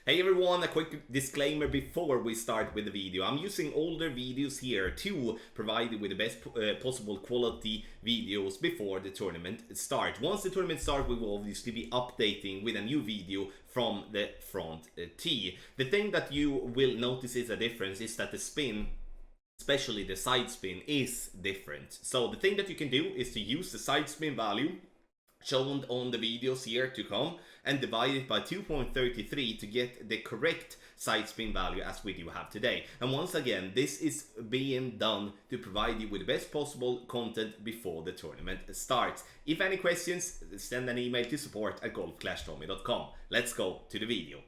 Hey everyone, a quick disclaimer before we start with the video. I'm using older videos here to provide you with the best possible quality videos before the tournament starts. Once the tournament starts, we will obviously be updating with a new video from the front tee. The thing that you will notice is a difference is that the spin, especially the side spin, is different. So the thing that you can do is to use the side spin value shown on the videos here to come and divide it by 2.33 to get the correct side spin value as we do have today. And once again, this is being done to provide you with the best possible content before the tournament starts. If any questions, send an email to support@golfclashtommy.com. Let's go to the video.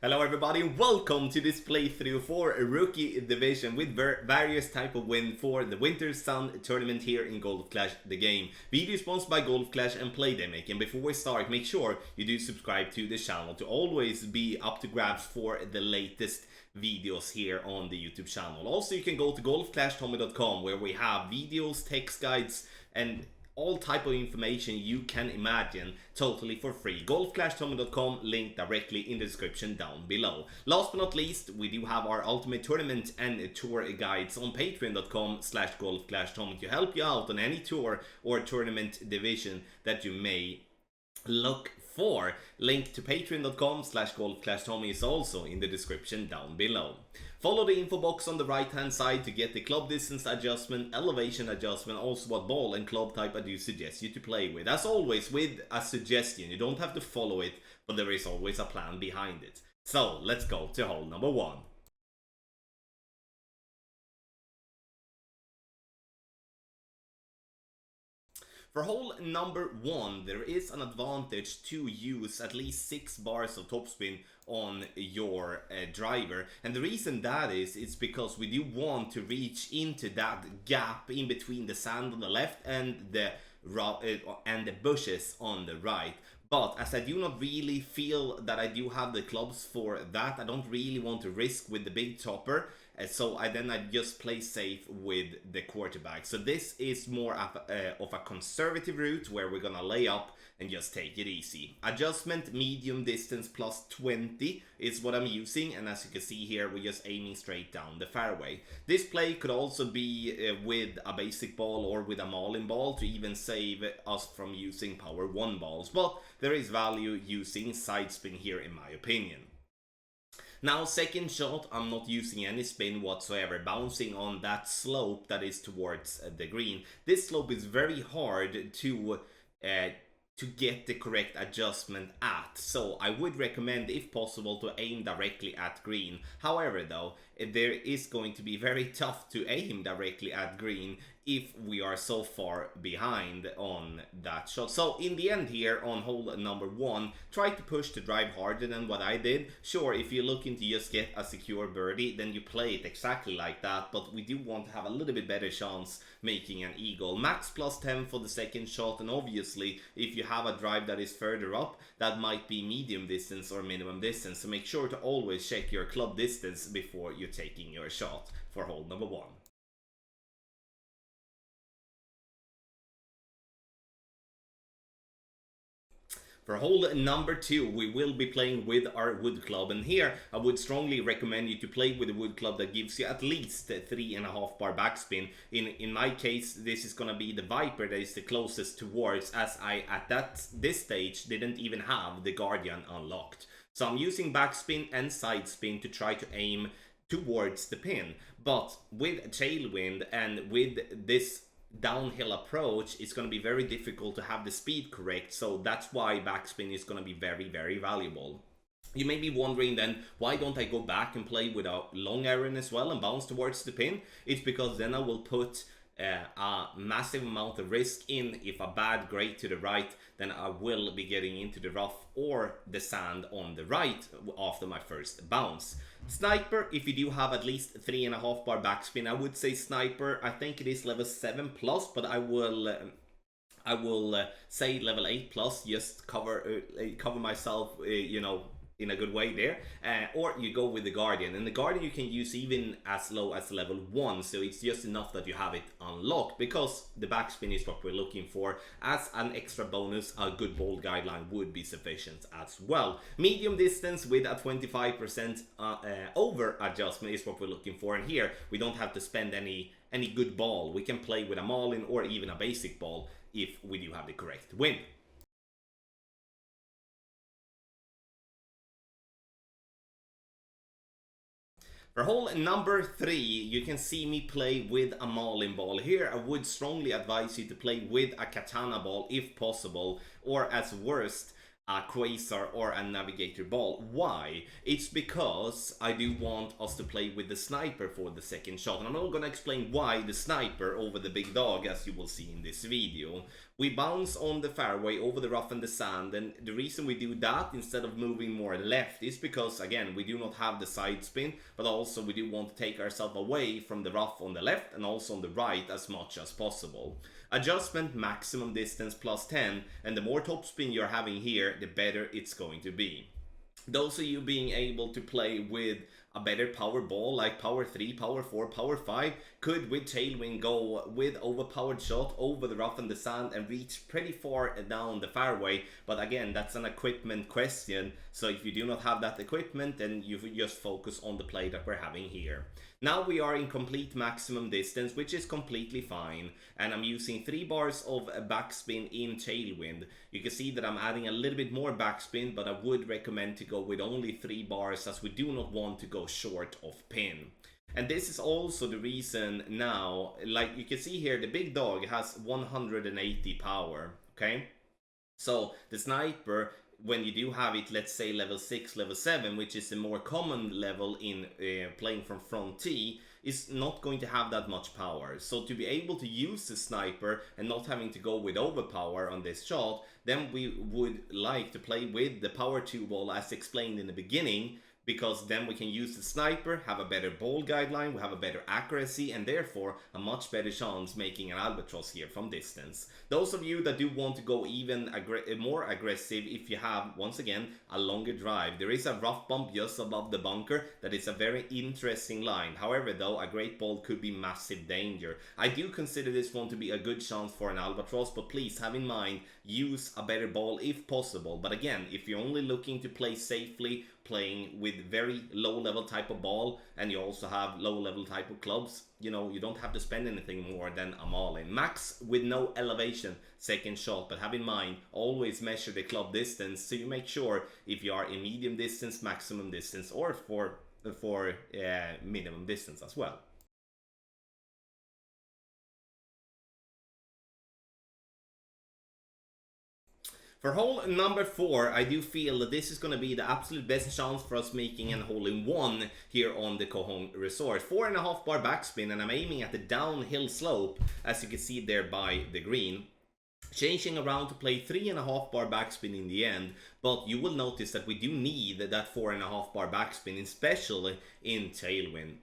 Hello everybody and welcome to this playthrough for a rookie division with various type of win for the Winter Sun tournament here in Golf Clash the game. Video sponsored by Golf Clash and Playdemic. And before we start, make sure you do subscribe to the channel to always be up to grabs for the latest videos here on the YouTube channel. Also, you can go to golfclashtommy.com where we have videos, text guides and all type of information you can imagine totally for free. golfclashtommy.com, link directly in the description down below. Last but not least, we do have our ultimate tournament and tour guides on patreon.com/golfclashtommy to help you out on any tour or tournament division that you may look for. Link to patreon.com/golfclashtommy is also in the description down below. Follow the info box on the right hand side to get the club distance adjustment, elevation adjustment, also what ball and club type I do suggest you to play with. As always, with a suggestion, you don't have to follow it, but there is always a plan behind it. So let's go to hole number 1. For hole number 1, there is an advantage to use at least 6 bars of topspin on your driver. And the reason that is because we do want to reach into that gap in between the sand on the left and the bushes on the right. But as I do not really feel that I do have the clubs for that, I don't really want to risk with the big topper. So I just play safe with the quarterback. So this is more of a conservative route where we're gonna lay up and just take it easy. Adjustment medium distance plus 20 is what I'm using, and as you can see here, we're just aiming straight down the fairway. This play could also be with a basic ball or with a Marlin ball to even save us from using power 1 balls, but there is value using side spin here in my opinion. Now, second shot, I'm not using any spin whatsoever, bouncing on that slope that is towards the green. This slope is very hard to get the correct adjustment at, so I would recommend, if possible, to aim directly at green. However, though, there is going to be very tough to aim directly at green if we are so far behind on that shot. So in the end here on hole number 1, try to push the drive harder than what I did. Sure, if you're looking to just get a secure birdie, then you play it exactly like that, but we do want to have a little bit better chance making an eagle. Max plus 10 for the second shot, and obviously if you have a drive that is further up, that might be medium distance or minimum distance, so make sure to always check your club distance before you're taking your shot for hole number 1. For hole number 2, we will be playing with our wood club, and here I would strongly recommend you to play with a wood club that gives you at least 3.5 bar backspin. In my case, this is gonna be the Viper that is the closest towards, as I at this stage didn't even have the Guardian unlocked. So I'm using backspin and side spin to try to aim towards the pin, but with tailwind and with this downhill approach, it's going to be very difficult to have the speed correct, so that's why backspin is going to be very, very valuable. You may be wondering then, why don't I go back and play with a long iron as well and bounce towards the pin? It's because then I will put a massive amount of risk in. If a bad grade to the right, then I will be getting into the rough or the sand on the right after my first bounce. Sniper, if you do have at least 3.5 bar backspin, I would say Sniper. I think it is level 7 plus, but I will say level 8 plus, just cover myself, you know, in a good way there, or you go with the Guardian. And the Guardian you can use even as low as level 1, so it's just enough that you have it unlocked, because the backspin is what we're looking for. As an extra bonus, a good ball guideline would be sufficient as well. Medium distance with a 25% over adjustment is what we're looking for, and here we don't have to spend any good ball. We can play with a Marlin or even a basic ball if we do have the correct wind. For hole number 3, you can see me play with a Marlin ball. Here I would strongly advise you to play with a Katana ball if possible, or as worst, a Quasar or a Navigator ball. Why? It's because I do want us to play with the Sniper for the second shot, and I'm not going to explain why the Sniper over the Big Dog, as you will see in this video. We bounce on the fairway over the rough and the sand, and the reason we do that instead of moving more left is because, again, we do not have the side spin, but also we do want to take ourselves away from the rough on the left and also on the right as much as possible. Adjustment maximum distance plus 10, and the more topspin you're having here, the better it's going to be. Those of you being able to play with a better power ball like power 3, power 4, power 5 could with tailwind go with overpowered shot over the rough and the sand and reach pretty far down the fairway. But again, that's an equipment question, so if you do not have that equipment, then you just focus on the play that we're having here. Now we are in complete maximum distance, which is completely fine, and I'm using 3 bars of backspin in tailwind. You can see that I'm adding a little bit more backspin, but I would recommend to go with only 3 bars, as we do not want to go short of pin. And this is also the reason now, like you can see here, the Big Dog has 180 power, okay? So the Sniper, when you do have it, let's say level 6, level 7, which is the more common level in playing from front tee, is not going to have that much power. So to be able to use the Sniper and not having to go with overpower on this shot, then we would like to play with the power 2 ball as explained in the beginning, because then we can use the Sniper, have a better ball guideline, we have a better accuracy, and therefore a much better chance making an albatross here from distance. Those of you that do want to go even more aggressive, if you have, once again, a longer drive, there is a rough bump just above the bunker that is a very interesting line. However though, a great ball could be massive danger. I do consider this one to be a good chance for an albatross, but please have in mind, use a better ball if possible. But again, if you're only looking to play safely, playing with very low level type of ball, and you also have low level type of clubs, you know, you don't have to spend anything more than a Marlin. Max with no elevation second shot, but have in mind, always measure the club distance, so you make sure if you are in medium distance, maximum distance, or for minimum distance as well. For hole number 4, I do feel that this is going to be the absolute best chance for us making an hole-in-one here on the Koh Hong Resort. 4.5 bar backspin, and I'm aiming at the downhill slope, as you can see there by the green. Changing around to play 3.5 bar backspin in the end, but you will notice that we do need that 4.5 bar backspin, especially in tailwind.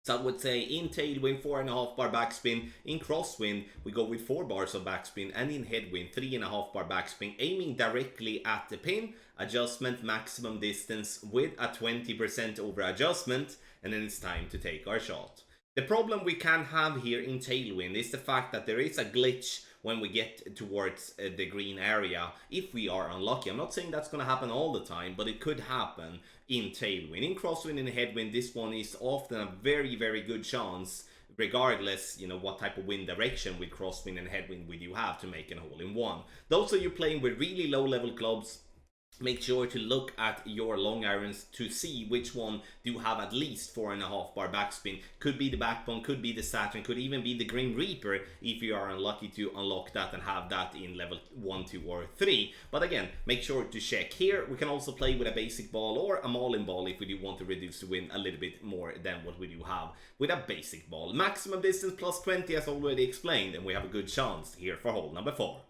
So I would say in tailwind 4.5 bar backspin, in crosswind we go with 4 bars of backspin, and in headwind 3.5 bar backspin, aiming directly at the pin. Adjustment maximum distance with a 20% over adjustment, and then it's time to take our shot. The problem we can have here in tailwind is the fact that there is a glitch when we get towards the green area if we are unlucky. I'm not saying that's going to happen all the time, but it could happen in tailwind. In crosswind and headwind, this one is often a very, very good chance, regardless, you know, what type of wind direction with crosswind and headwind we do have to make an hole-in-one. Those of you playing with really low level clubs, make sure to look at your long irons to see which one do have at least 4.5 bar backspin. Could be the Backbone, could be the Saturn, could even be the Grim Reaper if you are unlucky to unlock that and have that in level 1, 2 or 3. But again, make sure to check. Here we can also play with a basic ball or a Marlin ball if we do want to reduce the wind a little bit more than what we do have with a basic ball. Maximum distance plus 20 as already explained, and we have a good chance here for hole number 4.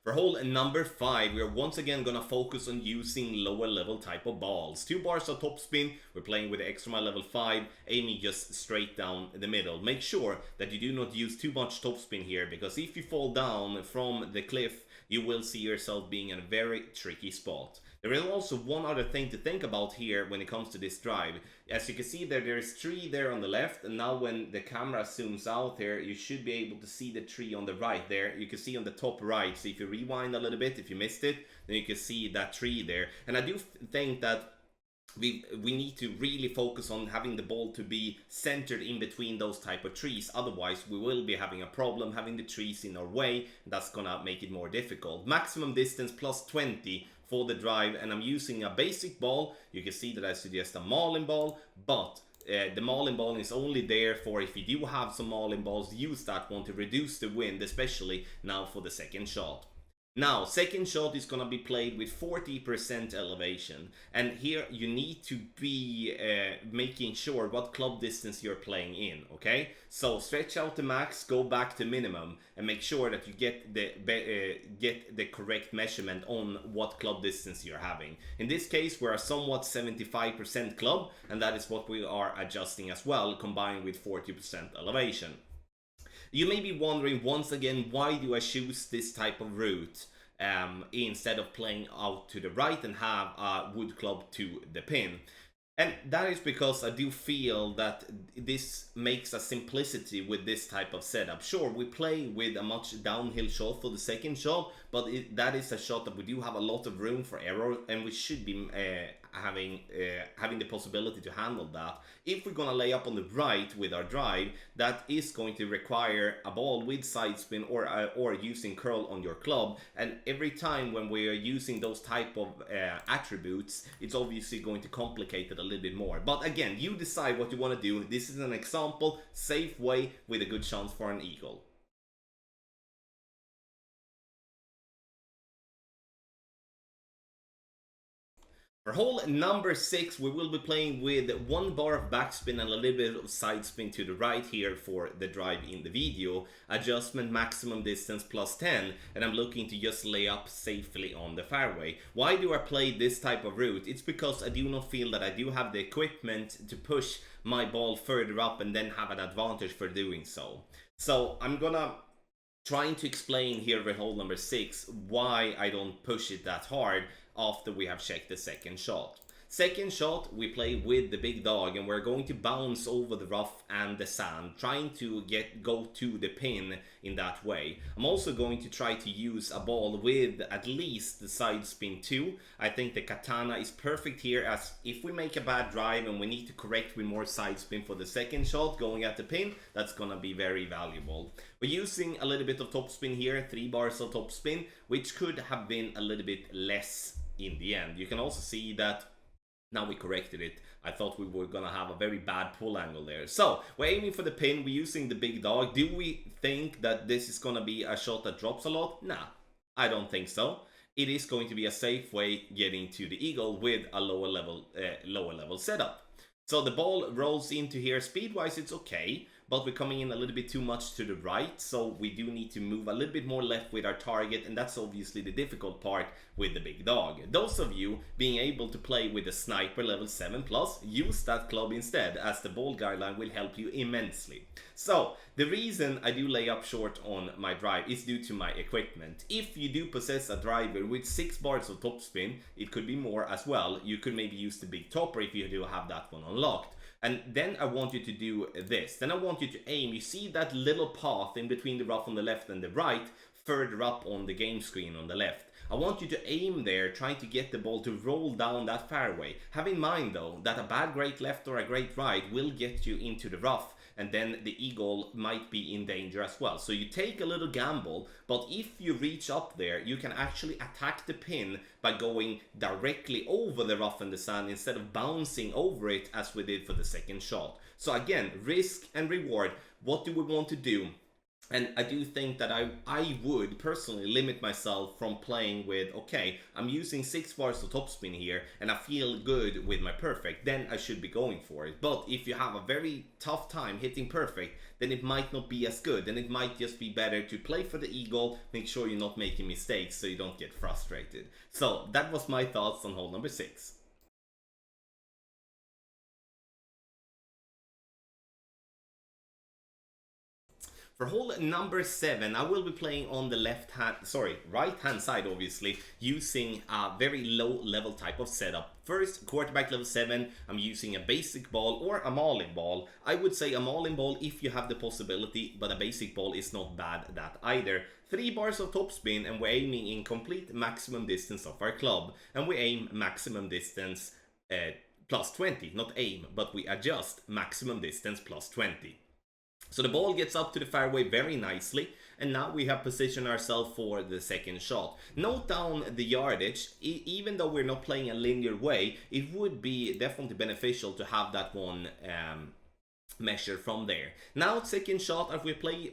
For hole number 5, we are once again gonna focus on using lower level type of balls. 2 bars of topspin, we're playing with the extra mile level 5, aiming just straight down the middle. Make sure that you do not use too much topspin here, because if you fall down from the cliff, you will see yourself being in a very tricky spot. There is also one other thing to think about here when it comes to this drive. As you can see there is tree there on the left, and now when the camera zooms out here, you should be able to see the tree on the right there. You can see on the top right, so if you rewind a little bit, if you missed it, then you can see that tree there. And I do think that we need to really focus on having the ball to be centered in between those type of trees. Otherwise we will be having a problem having the trees in our way. That's gonna make it more difficult. Maximum distance plus 20 for the drive, and I'm using a basic ball. You can see that I suggest a Marlin ball, but the Marlin ball is only there for if you do have some Marlin balls, use that one to reduce the wind, especially now for the second shot. Now, second shot is gonna be played with 40% elevation, and here you need to be making sure what club distance you're playing in, okay? So stretch out the max, go back to minimum, and make sure that you get the correct measurement on what club distance you're having. In this case, we're somewhat 75% club, and that is what we are adjusting as well, combined with 40% elevation. You may be wondering once again, why do I choose this type of route instead of playing out to the right and have a wood club to the pin? And that is because I do feel that this makes a simplicity with this type of setup. Sure, we play with a much downhill shot for the second shot, but that is a shot that we do have a lot of room for error, and we should be having the possibility to handle that. If we're gonna lay up on the right with our drive, that is going to require a ball with side spin or using curl on your club, and every time when we are using those type of attributes, it's obviously going to complicate it a little bit more. But again, you decide what you want to do. This is an example, safe way with a good chance for an eagle. For hole number 6, we will be playing with 1 bar of backspin and a little bit of side spin to the right here for the drive in the video. Adjustment maximum distance plus 10, and I'm looking to just lay up safely on the fairway. Why do I play this type of route? It's because I do not feel that I do have the equipment to push my ball further up and then have an advantage for doing so. So I'm gonna trying to explain here with hole number 6 why I don't push it that hard after we have checked the second shot. Second shot, we play with the big dog, and we're going to bounce over the rough and the sand, trying to go to the pin in that way. I'm also going to try to use a ball with at least the side spin too. I think the Katana is perfect here, as if we make a bad drive and we need to correct with more side spin for the second shot going at the pin, that's gonna be very valuable. We're using a little bit of topspin here, 3 bars of topspin, which could have been a little bit less in the end. You can also see that now we corrected it. I thought we were gonna have a very bad pull angle there. So we're aiming for the pin, we're using the big dog. Do we think that this is gonna be a shot that drops a lot? Nah, I don't think so. It is going to be a safe way getting to the eagle with a lower level setup. So the ball rolls into here. Speed-wise, it's okay, but we're coming in a little bit too much to the right, so we do need to move a little bit more left with our target, and that's obviously the difficult part with the big dog. Those of you being able to play with a sniper level 7+, use that club instead, as the ball guideline will help you immensely. So the reason I do lay up short on my drive is due to my equipment. If you do possess a driver with 6 bars of topspin, it could be more as well. You could maybe use the big topper if you do have that one unlocked. And then I want you to do this. Then I want you to aim. You see that little path in between the rough on the left and the right, further up on the game screen on the left. I want you to aim there, trying to get the ball to roll down that fairway. Have in mind though, that a bad great left or a great right will get you into the rough, and then the eagle might be in danger as well. So you take a little gamble, but if you reach up there, you can actually attack the pin by going directly over the rough and the sand instead of bouncing over it as we did for the second shot. So again, risk and reward. What do we want to do? And I do think that I would personally limit myself from playing with, okay, I'm using 6 bars of topspin here and I feel good with my perfect, then I should be going for it. But if you have a very tough time hitting perfect, then it might not be as good, and it might just be better to play for the eagle, make sure you're not making mistakes so you don't get frustrated. So that was my thoughts on hole number 6. For hole number 7, I will be playing on the right hand side, obviously, using a very low level type of setup. First, quarterback level 7, I'm using a basic ball or a mauling ball. I would say a mauling ball if you have the possibility, but a basic ball is not bad that either. 3 bars of topspin, and we're aiming in complete maximum distance of our club, and we aim maximum distance plus 20, not aim, but we adjust maximum distance plus 20. So the ball gets up to the fairway very nicely, and now we have positioned ourselves for the second shot. Note down the yardage. Even though we're not playing a linear way, it would be definitely beneficial to have that one measure from there. Now second shot, if we play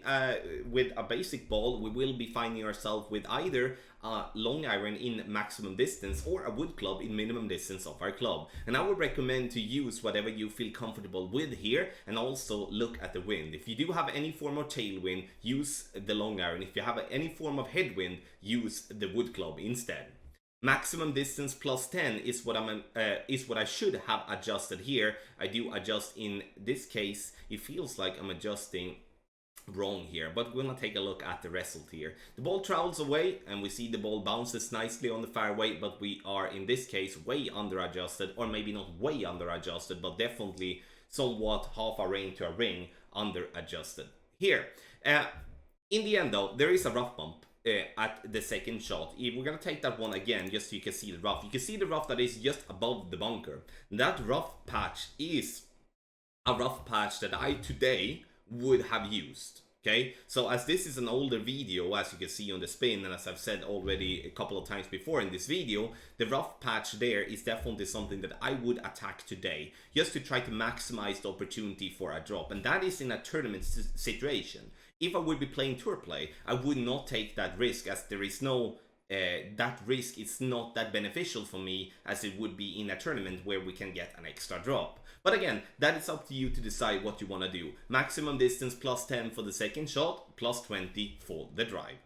with a basic ball, we will be finding ourselves with either a long iron in maximum distance or a wood club in minimum distance of our club. And I would recommend to use whatever you feel comfortable with here, and also look at the wind. If you do have any form of tailwind, use the long iron. If you have any form of headwind, use the wood club instead. Maximum distance plus 10 is what I should have adjusted here. I do adjust in this case. It feels like I'm adjusting wrong here, but we're gonna take a look at the result here. The ball travels away and we see the ball bounces nicely on the fairway, but we are in this case way under adjusted, or maybe not way under adjusted, but definitely somewhat half a ring to a ring under adjusted here. In the end though, there is a rough bump at the second shot. If we're gonna take that one again, just so you can see the rough. You can see the rough that is just above the bunker. That rough patch is a rough patch that I today would have used. Okay, so as this is an older video, as you can see on the spin, and as I've said already a couple of times before in this video, the rough patch there is definitely something that I would attack today, just to try to maximize the opportunity for a drop, and that is in a tournament situation. If I would be playing tour play, I would not take that risk, as there is no that risk is not that beneficial for me as it would be in a tournament where we can get an extra drop. But again, that is up to you to decide what you want to do. Maximum distance plus 10 for the second shot, plus 20 for the drive.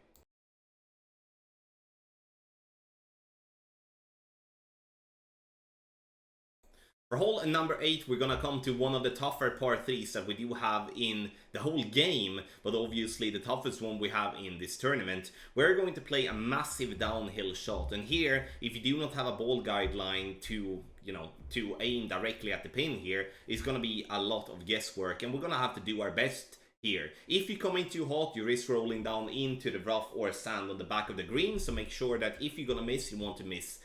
For hole number 8, we're gonna come to one of the tougher par 3s that we do have in the whole game, but obviously the toughest one we have in this tournament. We're going to play a massive downhill shot, and here, if you do not have a ball guideline to aim directly at the pin here, it's gonna be a lot of guesswork, and we're gonna have to do our best here. If you come in too hot, you risk rolling down into the rough or sand on the back of the green, so make sure that if you're gonna miss, you want to miss,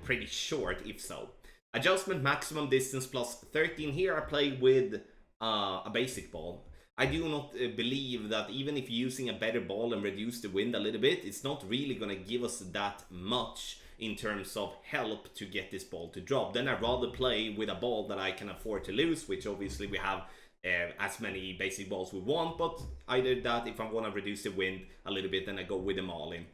pretty short if so. Adjustment maximum distance plus 13. Here I play with a basic ball. I do not believe that even if you're using a better ball and reduce the wind a little bit, it's not really going to give us that much in terms of help to get this ball to drop. Then I'd rather play with a ball that I can afford to lose, which obviously we have as many basic balls we want, but either that, if I want to reduce the wind a little bit, then I go with them all in.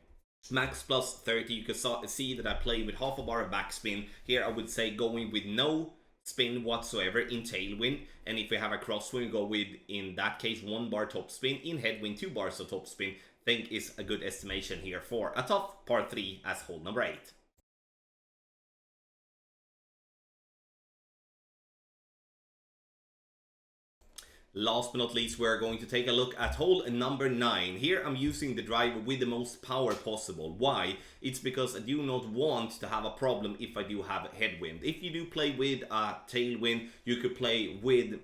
Max plus 30, you can see that I play with half a bar of backspin. Here I would say going with no spin whatsoever in tailwind, and if we have a crosswind, go with, in that case, 1 bar topspin. In headwind, 2 bars of topspin. Think is a good estimation here for a tough par 3 as hole number 8. Last but not least, we're going to take a look at hole number 9. Here I'm using the driver with the most power possible. Why? It's because I do not want to have a problem if I do have headwind. If you do play with a tailwind, you could play with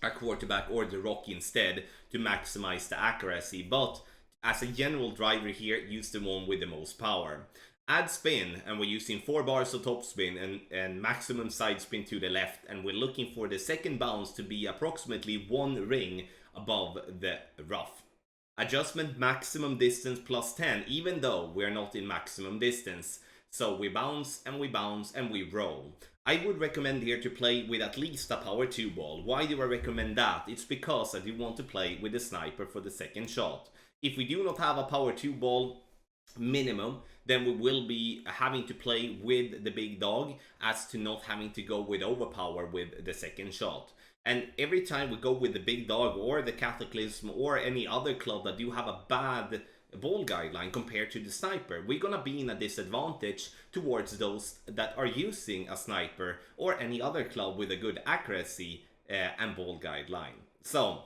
a quarterback or the rock instead to maximize the accuracy. But as a general driver here, use the one with the most power. Add spin, and we're using 4 bars of topspin and maximum side spin to the left, and we're looking for the second bounce to be approximately 1 ring above the rough. Adjustment maximum distance plus 10, even though we're not in maximum distance. So we bounce and we bounce and we roll. I would recommend here to play with at least a power 2 ball. Why do I recommend that? It's because I do want to play with the sniper for the second shot. If we do not have a power 2 ball minimum, then we will be having to play with the big dog as to not having to go with overpower with the second shot. And every time we go with the big dog or the Cataclysm or any other club that do have a bad ball guideline compared to the sniper, we're gonna be in a disadvantage towards those that are using a sniper or any other club with a good accuracy and ball guideline. So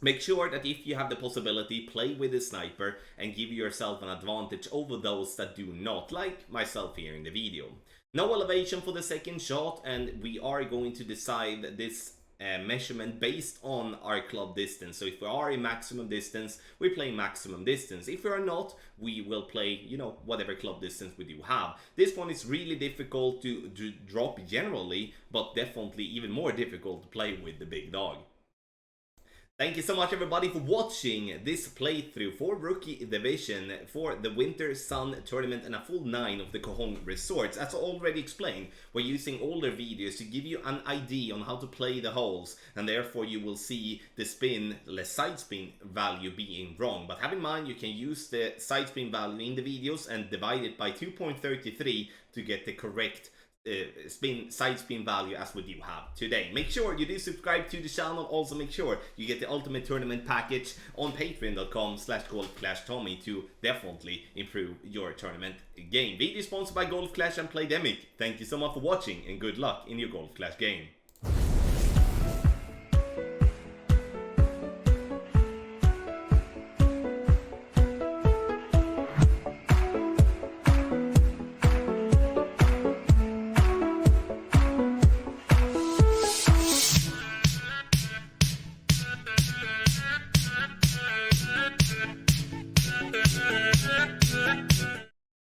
make sure that if you have the possibility, play with the sniper and give yourself an advantage over those that do not, like myself here in the video. No elevation for the second shot, and we are going to decide this measurement based on our club distance. So if we are in maximum distance, we play maximum distance. If we are not, we will play, you know, whatever club distance we do have. This one is really difficult to drop generally, but definitely even more difficult to play with the big dog. Thank you so much everybody for watching this playthrough for Rookie Division for the Winter Sun Tournament and a full 9 of the Cajon Resorts. As I already explained, we're using older videos to give you an idea on how to play the holes, and therefore you will see the spin, the side spin value being wrong. But have in mind, you can use the side spin value in the videos and divide it by 2.33 to get the correct side spin value as we do have today. Make sure you do subscribe to the channel. Also make sure you get the ultimate tournament package on patreon.com/golfclashtommy to definitely improve your tournament game. Video sponsored by Golf Clash and Playdemic. Thank you so much for watching and good luck in your Golf Clash game.